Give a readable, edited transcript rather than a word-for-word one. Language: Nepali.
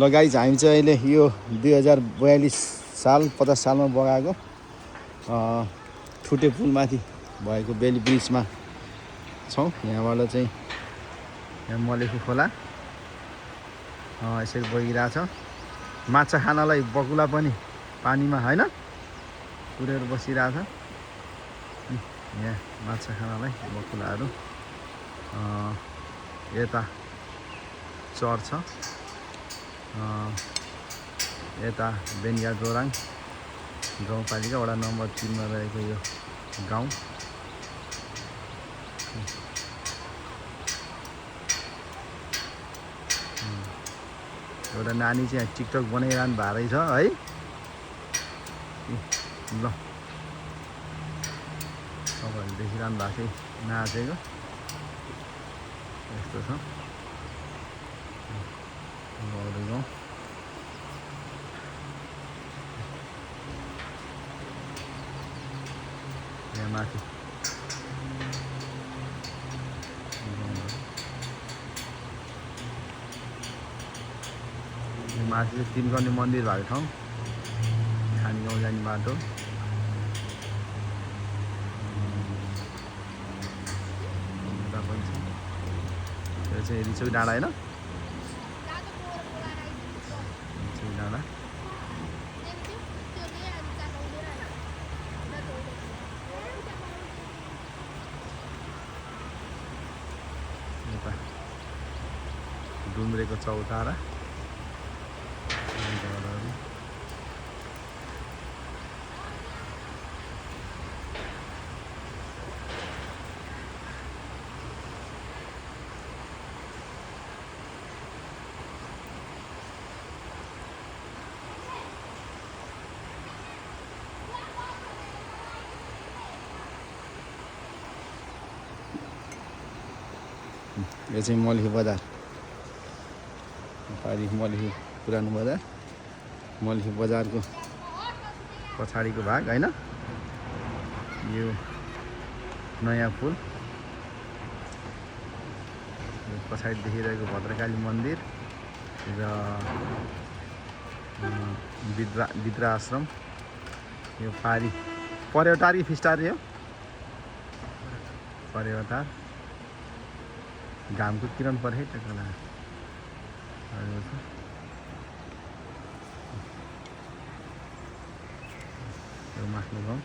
ल गाइज हामी चाहिँ अहिले यो 2042 साल 50 सालमा बगाएको ठुटे पुलमाथि भएको बेली ब्रिजमा छौँ। यहाँबाट चाहिँ यहाँ मलेखु खोला यसरी बगिरहेछ। माछा खानलाई बकुला पनि पानीमा हैन पुरेर बसिरहेछ। यहाँ माछा खानलाई बकुलाहरू यता चर छ। यता बेनिया जोराङ गाउँपालिका वडा नम्बर 3 मा रहेको यो गाउँ। एउटा नानी चाहिँ टिकटक बनाइरहनु भएको रहेछ है। ल तपाईँहरूले देखिरहनु भएको थियो नाचेको यस्तो छ। यहाँ माथि माथि चाहिँ 3 गर्ने मन्दिर भएको ठाउँ खानी गाउँ जाने बाटो। यो चाहिँ रिचोक डाँडा होइन, रिचोक डाँडा। यता डुम्रेको चौतारा। यो चाहिँ मलेखु बजार, पारी मलेखु पुरानो बजार। मलेखु बजारको पछाडिको भाग हैन, यो नयाँ पुल। यो पछाडि देखिरहेको भद्रकाली मन्दिर र विद्रा आश्रम। यो पारी पर्यवतार कि फिस्टार यो पर्यवतार। घामको किरण परे टक्कला यो माथि गाउँ।